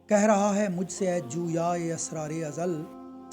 कह रहा है मुझसे है जूयाए असरारे अज़ल,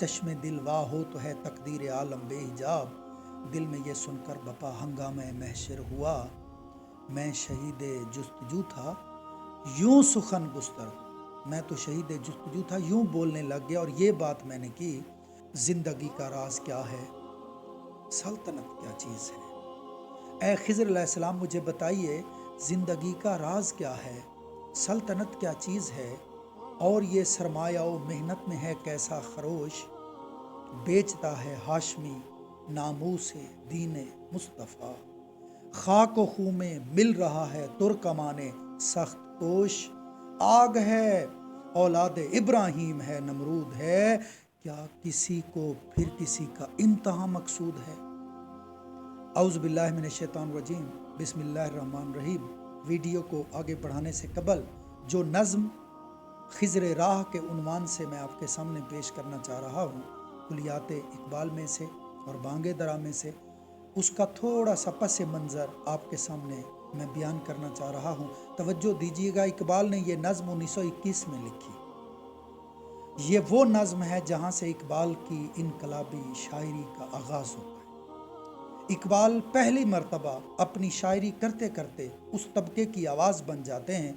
चश्मे दिल वाह हो तो है तकदीर आलम बेहिजाब। दिल में ये सुनकर बपा हंगामे महशर हुआ, मैं शहीद जुस्तजू था यूं सुखन गुस्तर। मैं तो शहीद जुस्तजू था, यूं बोलने लग गया और ये बात मैंने की, जिंदगी का राज क्या है, सल्तनत क्या चीज़ है। ए खिज़र अलैहिस्सलाम मुझे बताइए जिंदगी का राज क्या है, सल्तनत क्या चीज़ है, और ये सरमाया व मेहनत में है कैसा खरोश, बेचता है हाशमी नामूस दीन मुस्तफ़ा। खाक व खूं में मिल रहा है तुर्कमाने सख्त कोश, आग है औलाद इब्राहीम है नमरूद है, क्या किसी को फिर किसी का इम्तहां मकसूद है। औज़ु बिल्लाहि मिनश शैतानिर रजीम, बिस्मिल्लाहिर रहमानिर रहीम। वीडियो को आगे बढ़ाने से कबल जो नज़्म खिज़र राह के उन्वान से मैं आपके सामने पेश करना चाह रहा हूँ, कुलियात इकबाल में से और बांगे दरा में से, उसका थोड़ा सा पस मंज़र आपके सामने मैं बयान करना चाह रहा हूँ। तवज्जो दीजिएगा, इकबाल ने ये नज़्म 1921 में लिखी। ये वो नज़्म है जहाँ से इकबाल की इनकलाबी शायरी का आगाज़ होता है। इकबाल पहली मर्तबा अपनी शायरी करते करते उस तबके की आवाज़ बन जाते हैं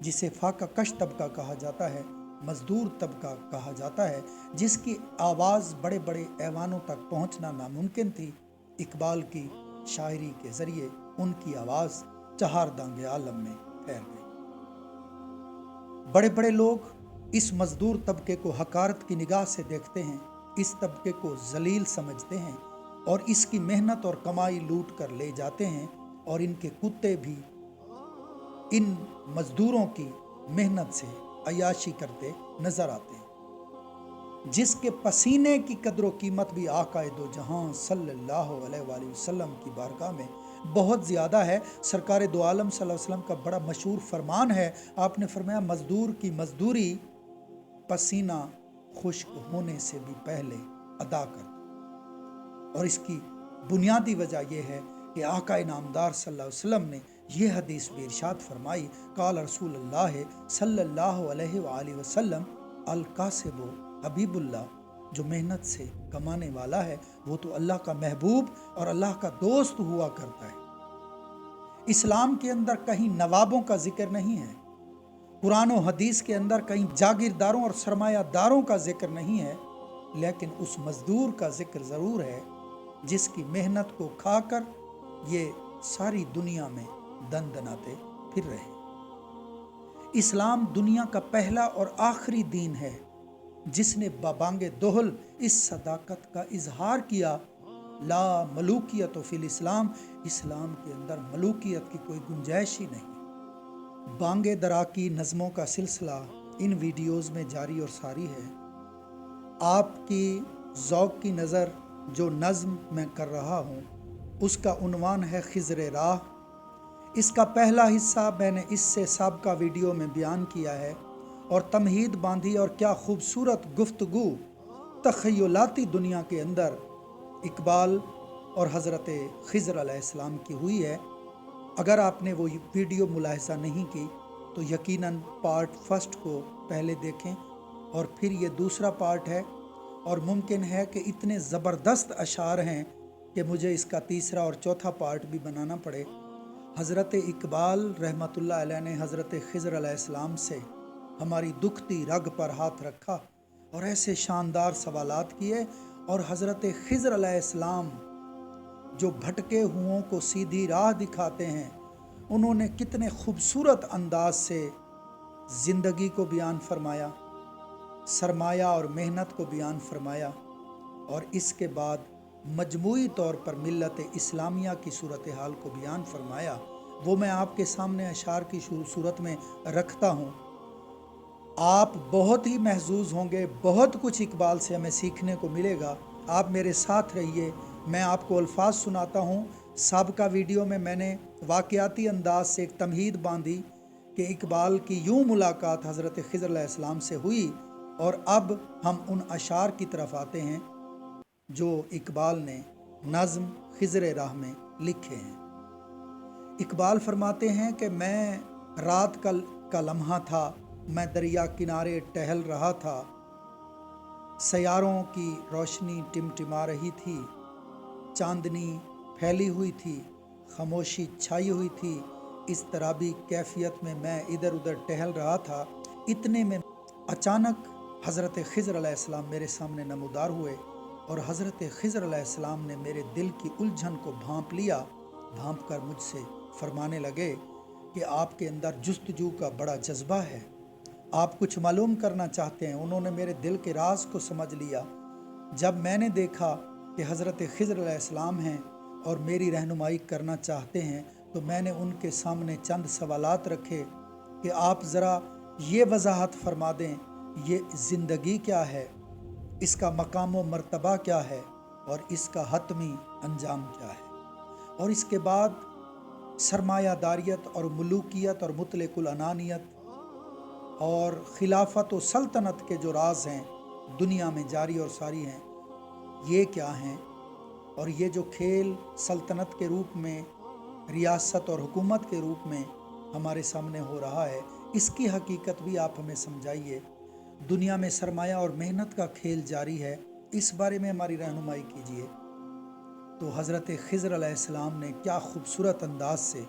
जिसे फाका कश तबका कहा जाता है, मजदूर तबका कहा जाता है, जिसकी आवाज़ बड़े बड़े ऐवानों तक पहुंचना नामुमकिन थी। इकबाल की शायरी के ज़रिए उनकी आवाज़ चहार दांगे आलम में फैल गई। बड़े बड़े लोग इस मजदूर तबके को हकारत की निगाह से देखते हैं, इस तबके को जलील समझते हैं और इसकी मेहनत और कमाई लूट कर ले जाते हैं, और इनके कुत्ते भी इन मजदूरों की मेहनत से अयाशी करते नजर आते हैं। जिसके पसीने की कदर कीमत भी आकाए दो जहां सल्लल्लाहु अलैहि वसल्लम की बारगाह में बहुत ज़्यादा है। सरकार दो आलम सल्लल्लाहु अलैहि वसल्लम का बड़ा मशहूर फरमान है, आपने फरमाया मजदूर की मजदूरी पसीना खुश्क होने से भी पहले अदा कर दो। और इसकी बुनियादी वजह यह है कि आका नामदार सल्लल्लाहु अलैहि वसल्लम ने यह हदीस भी इरशाद फरमाई, काल रसूलुल्लाह सल्लल्लाहु अलैहि वसल्लम अल कासिबु हबीबुल्लाह, जो मेहनत से कमाने वाला है वो तो अल्लाह का महबूब और अल्लाह का दोस्त हुआ करता है। इस्लाम के अंदर कहीं नवाबों का जिक्र नहीं है, कुरान और हदीस के अंदर कहीं जागीरदारों और सरमायादारों का जिक्र नहीं है, लेकिन उस मजदूर का जिक्र ज़रूर है जिसकी मेहनत को खाकर ये सारी दुनिया में दनदनाते फिर रहे। इस्लाम दुनिया का पहला और आखिरी दीन है जिसने बाबांगे दोहल इस सदाकत का इजहार किया, ला मलूकियत फिल इस्लाम, इस्लाम के अंदर मलूकियत की कोई गुंजाइश ही नहीं। बांगे दरा की नज़मों का सिलसिला इन वीडियोज़ में जारी और सारी है। आपकी ज़ौक़ की नज़र जो नज़्म मैं कर रहा हूँ उसका उन्वान है खिज़र राह। इसका पहला हिस्सा मैंने इससे साबका वीडियो में बयान किया है और तमहीद बांधी, और क्या खूबसूरत गुफ्तगू तख़य्युलाती दुनिया के अंदर इकबाल और हज़रत खिज़र अलैहिस्सलाम की हुई है। अगर आपने वो वीडियो मुलाहिज़ा नहीं की तो यकीनन पार्ट फर्स्ट को पहले देखें और फिर ये दूसरा पार्ट है, और मुमकिन है कि इतने ज़बरदस्त अशार हैं कि मुझे इसका तीसरा और चौथा पार्ट भी बनाना पड़े। हज़रत इकबाल रहमतुल्लाह अलैह ने हज़रत खिज़र अलैहिस्सलाम से हमारी दुखती रग पर हाथ रखा और ऐसे शानदार सवालात किए, और हज़रत खिज़र अलैहिस्सलाम जो भटके हुओं को सीधी राह दिखाते हैं, उन्होंने कितने खूबसूरत अंदाज से ज़िंदगी को बयान फरमाया, सरमाया और मेहनत को बयान फरमाया, और इसके बाद मजमूई तौर पर मिल्लत इस्लामिया की सूरत हाल को बयान फरमाया। वो मैं आपके सामने अशार की सूरत में रखता हूँ। आप बहुत ही महजूज होंगे, बहुत कुछ इकबाल से हमें सीखने को मिलेगा। आप मेरे साथ रहिए, मैं आपको अल्फाज सुनाता हूँ। साबका वीडियो में मैंने वाक़याती अंदाज से एक तमहीद बांधी कि इकबाल की यूँ मुलाकात हज़रत खिज़र अलैहिस्सलाम से हुई, और अब हम उन अशार की तरफ आते हैं जो इकबाल ने नज़्म खिज़र राह में लिखे हैं। इकबाल फरमाते हैं कि मैं रात का लम्हा था, मैं दरिया किनारे टहल रहा था, सयारों की रोशनी टिमटिमा रही थी, चांदनी फैली हुई थी, खामोशी छाई हुई थी। इस तरह भी कैफियत में मैं इधर उधर टहल रहा था। इतने में अचानक हज़रत खिज़र अलैहिस्सलाम मेरे सामने नमूदार हुए और हज़रत खिज़र अलैहिस्सलाम ने मेरे दिल की उलझन को भांप लिया। भांप कर मुझसे फरमाने लगे कि आपके अंदर जुस्तजू का बड़ा जज्बा है, आप कुछ मालूम करना चाहते हैं। उन्होंने मेरे दिल के राज को समझ लिया। जब मैंने देखा कि हज़रत खिज़र अलैहिस्सलाम हैं और मेरी रहनुमाई करना चाहते हैं, तो मैंने उनके सामने चंद सवालात रखे कि आप ज़रा ये वजाहत फरमा दें, ये ज़िंदगी क्या है, इसका मकाम व मर्तबा क्या है और इसका हतमी अंजाम क्या है। और इसके बाद सरमायादारियत और मुलूकियत और मुतलकुल अनानियत और खिलाफत व सल्तनत के जो राज हैं दुनिया में जारी और सारी हैं, ये क्या हैं, और ये जो खेल सल्तनत के रूप में, रियासत और हुकूमत के रूप में हमारे सामने हो रहा है, इसकी हकीकत भी आप हमें समझाइए। दुनिया में सरमाया और मेहनत का खेल जारी है, इस बारे में हमारी रहनुमाई कीजिए। तो हज़रत खिज़र अलैहिस्सलाम ने क्या खूबसूरत अंदाज से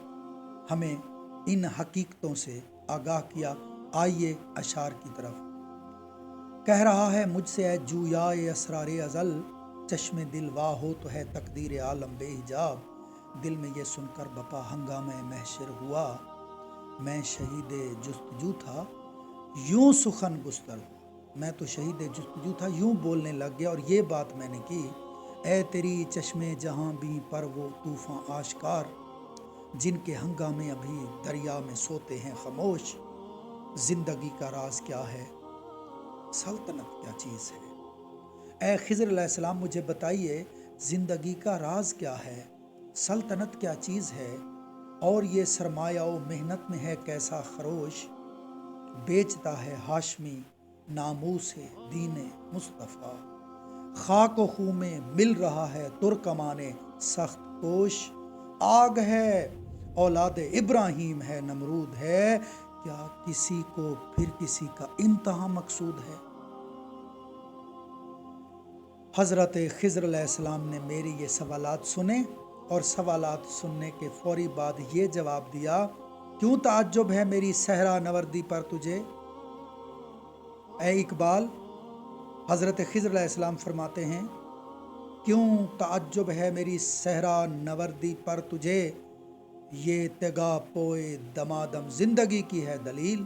हमें इन हकीकतों से आगाह किया। आइए अशार की तरफ। कह रहा है मुझसे ऐ जूयाए असरार अज़ल, चश्मे दिल वाह हो तो है तकदीर आलम बेहिजाब। दिल में ये सुनकर बपा हंगामे महशर हुआ, मैं शहीद जुस्तजू था यूं सुखन गुस्तर हुआ। मैं तो शहीद जुस्तजू था, यूं बोलने लग गया और ये बात मैंने की। ऐ तेरी चश्मे जहां भी पर वो तूफ़ान आश्कार, जिनके हंगामे अभी दरिया में सोते हैं खामोश। जिंदगी का राज क्या है, सल्तनत क्या चीज़ है। ऐ खिज़र अलैहिस्सलाम मुझे बताइए, ज़िंदगी का राज क्या है, सल्तनत क्या चीज़ है, और ये सरमाया व मेहनत में है कैसा खरोश। बेचता है हाशमी नामूस दीने मुस्तफ़ा, खाक व खूं में मिल रहा है तुर्कमाने सख्त कोश। आग है औलाद इब्राहीम है नमरूद है, क्या किसी को फिर किसी का इम्तिहा मकसूद है। हज़रत खिज़र अलैहिस्सलाम ने मेरी ये सवालात सुने और सवालात सुनने के फौरी बाद ये जवाब दिया, क्यों ताज्जुब है मेरी सहरा नवर्दी पर तुझे। ऐ इकबाल, हज़रत खिज़र अलैहिस्सलाम फरमाते हैं, क्यों ताज्जुब है मेरी सहरा नवर्दी पर तुझे, ये तेगा पोए दमादम ज़िंदगी की है दलील।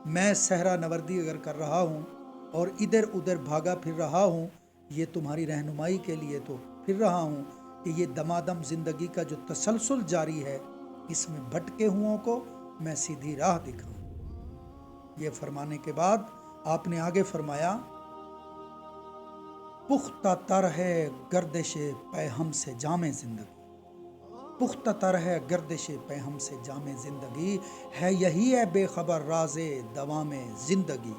मैं सहरा नवर्दी अगर कर रहा हूँ और इधर उधर भागा फिर रहा हूँ, ये तुम्हारी रहनुमाई के लिए तो फिर रहा हूँ कि ये दमादम ज़िंदगी का जो तसलसल जारी है, इसमें भटके हुओं को मैं सीधी राह दिखाऊं। ये फरमाने के बाद आपने आगे फरमाया, पुख्ता तर है गर्दिश पैहम से जामे ज़िंदगी, पुख्ता तर है गर्दिश पैहम से जामे ज़िंदगी, है यही है बेखबर राज़े दवामे ज़िंदगी।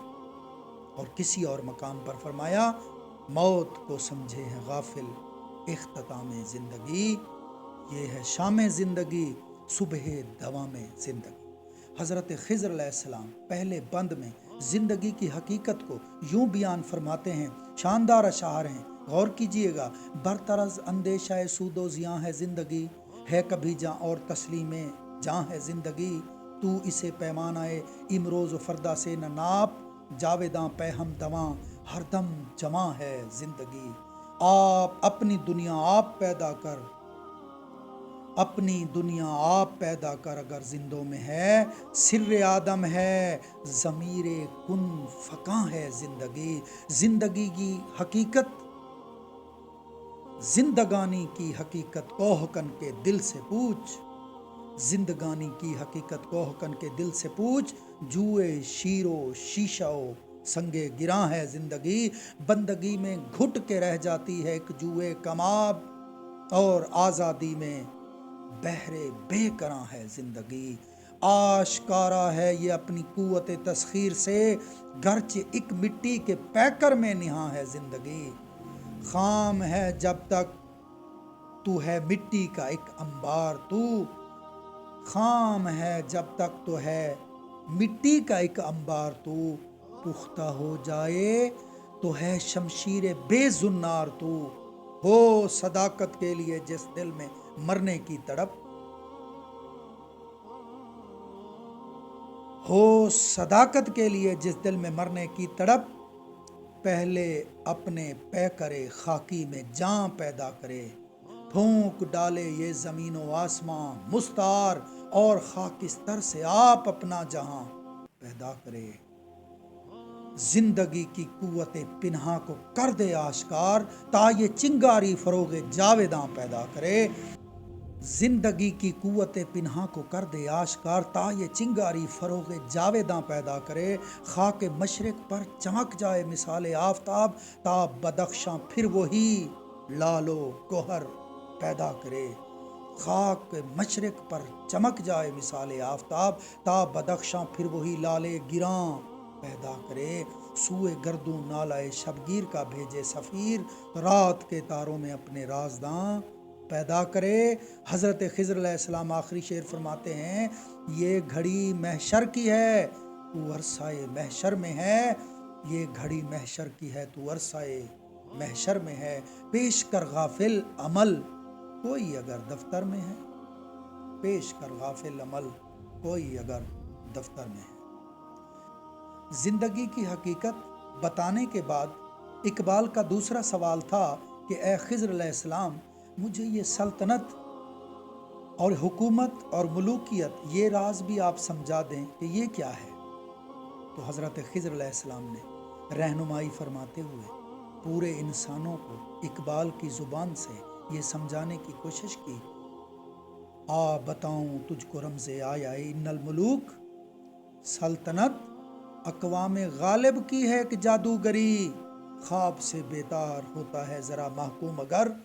और किसी और मकाम पर फरमाया, मौत को समझे है गाफिल इख्तितामे ज़िंदगी, ये है शाम ज़िंदगी सुबह दवामे ज़िंदगी। हज़रत खिज़र अलैहिस्सलाम पहले बंद में ज़िंदगी की हकीकत को यूं बयान फरमाते हैं, शानदार अशार हैं, गौर कीजिएगा। बरतरज़ अंदेशा सूदो ज़ियाँ है ज़िंदगी, है कभी जाँ और तस्लीमे जाँ है ज़िंदगी। तू इसे पैमानाए इमरोज़ फरदा से न नाप, जावेदां पैहम दवां हरदम जमा है ज़िंदगी। आप अपनी दुनिया आप पैदा कर, अपनी दुनिया आप पैदा कर, अगर जिंदों में है सिर्र आदम है, ज़मीरे कुन फ़का है ज़िंदगी। ज़िंदगी की हकीकत, जिंदगानी की हकीकत कोहकन के दिल से पूछ, जिंदगानी की हकीकत कोहकन के दिल से पूछ। जुए शीरो शीशाओ संगे गिरा है ज़िंदगी, बंदगी में घुट के रह जाती है एक जुए कमाब, और आज़ादी में बहरे बेकरां है ज़िंदगी। आशकारा है ये अपनी कुव्वत तस्खीर से, गर्चे एक मिट्टी के पैकर में निहा है ज़िंदगी। खाम है जब तक तू है मिट्टी का एक अंबार, तू खाम है जब तक तो है मिट्टी का एक अंबार तू, पुख्ता हो जाए तो है शमशीर बेजुन्नार तू। हो सदाकत के लिए जिस दिल में मरने की तड़प, हो सदाकत के लिए जिस दिल में मरने की तड़प, पहले अपने पै करे खाकी में जान पैदा करे। फूंक डाले ये ज़मीन व आसमां मुस्तार, और खाकिस्तर से आप अपना जहां पैदा करे। जिंदगी की कुव्वत पिन्हा को कर दे आश्कार, ता ये चिंगारी फरोगे जावेदां पैदा करे। जिंदगी की कुव्वत पिन्हा को कर दे आश्कार, ता ये चिंगारी फरोगे जावेदां पैदा करे। खाक मशरक पर चमक जाए मिसाल आफताब, ता बदख्शां फिर वही लालो गोहर पैदा करे। खाक मशरक पर चमक जाए मिसाल आफताब, ता बदख्शां फिर वही लाले गिरां पैदा करे। सूए गर्दू नालाए शबगीर का भेजे सफ़ीर, रात के तारों में अपने राजदां पैदा करे। हज़रत खिज़र अलैहिस्सलाम आखिरी शेर फरमाते हैं, ये घड़ी महशर की है तू अरसाए महशर में है। ये घड़ी महशर की है तू अरसाए महशर में है। पेश कर गाफिल अमल कोई अगर दफ्तर में है, पेश कर गाफिल अमल कोई अगर दफ्तर में है। जिंदगी की हकीकत बताने के बाद इकबाल का दूसरा सवाल था कि ए खिज़र अलैहिस्सलाम, मुझे ये सल्तनत और हुकूमत और मुलूकियत ये राज भी आप समझा दें कि ये क्या है। तो हज़रत खिज़र अलैहिस्सलाम ने रहनुमाई फरमाते हुए पूरे इंसानों को इकबाल की ज़ुबान से ये समझाने की कोशिश की। आ बताऊं तुझको रमज़े आया इन्नल मुलूक, सल्तनत अक़वाम गालिब की है कि जादूगरी। ख्वाब से बेदार होता है ज़रा महकूम अगर,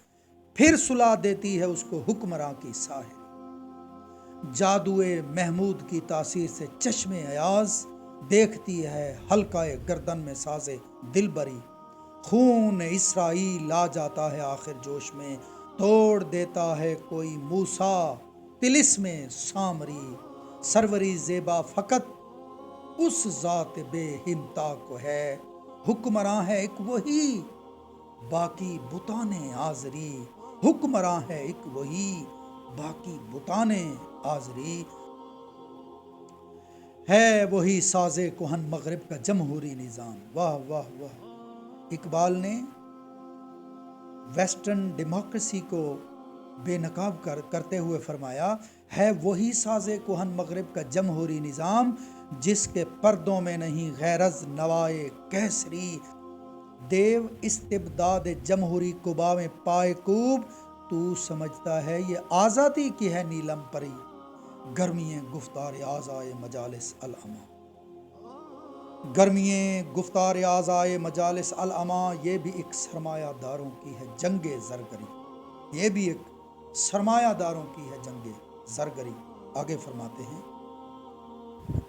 फिर सुला देती है उसको हुक्मरां की साहिर। जादुए महमूद की तासीर से चश्मे अयाज, देखती है हल्काए गर्दन में साजे दिलबरी। खून इसराइल आ जाता है आखिर जोश में, तोड़ देता है कोई मूसा तिलिस्मे सामरी। सरवरी ज़ेबा फ़कत उस ज़ात बेहिम्ता को है, हुक्मरां है एक वही बाकी बुताने आज़री। हुक्मरां है एक वही बाकी बुताने आज़री। है वही साज़े कुहन मगरिब का जमहूरी निज़ाम। वाह वाह वाह। इकबाल ने वेस्टर्न डेमोक्रेसी को बेनकाब करते हुए फरमाया, है वही साज़े कुहन मगरिब का जमहूरी निज़ाम, जिसके पर्दों में नहीं गैरज नवाए कैसरी। देव इस्तिबदाद जमहूरी कुबा में पाए कूब, तू समझता है ये आज़ादी की है नीलम परी। गर्मिये गुफ्तार आज़ाए मजालिस अल-अमा, गर्मिये गुफ्तार आज़ाए मजालिस अल-अमा, ये भी एक सरमायादारों की है जंगे ज़रगरी। ये भी एक सरमायादारों की है जंगे ज़रगरी। आगे फरमाते हैं,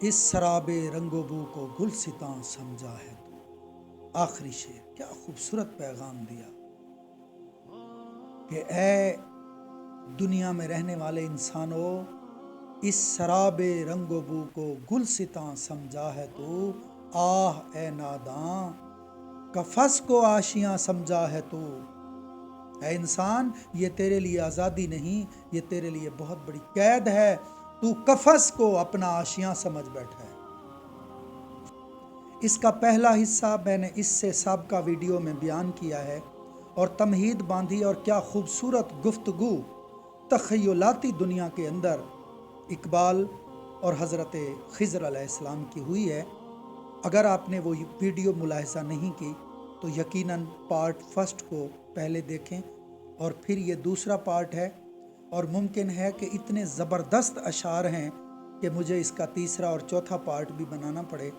इस शराबे रंगोबू को गुलसितां समझा है तू। आखिरी शेर क्या खूबसूरत पैगाम दिया कि ए दुनिया में रहने वाले इंसानों, इस शराबे रंगोबू को गुलसितां समझा है तू। आह ए नादां, कफस को आशियां समझा है तू। ए इंसान, ये तेरे लिए आज़ादी नहीं, ये तेरे लिए बहुत बड़ी कैद है। तू कफस को अपना आशियां समझ बैठा है। इसका पहला हिस्सा मैंने इससे साबका वीडियो में बयान किया है और तमहीद बांधी, और क्या खूबसूरत गुफ्तगू तख़य्युलाती दुनिया के अंदर इकबाल और हज़रत खिज़र अलैहिस्सलाम की हुई है। अगर आपने वो वीडियो मुलाहिज़ा नहीं की तो यकीनन पार्ट फर्स्ट को पहले देखें और फिर ये दूसरा पार्ट है। और मुमकिन है कि इतने ज़बरदस्त अशार हैं कि मुझे इसका तीसरा और चौथा पार्ट भी बनाना पड़े।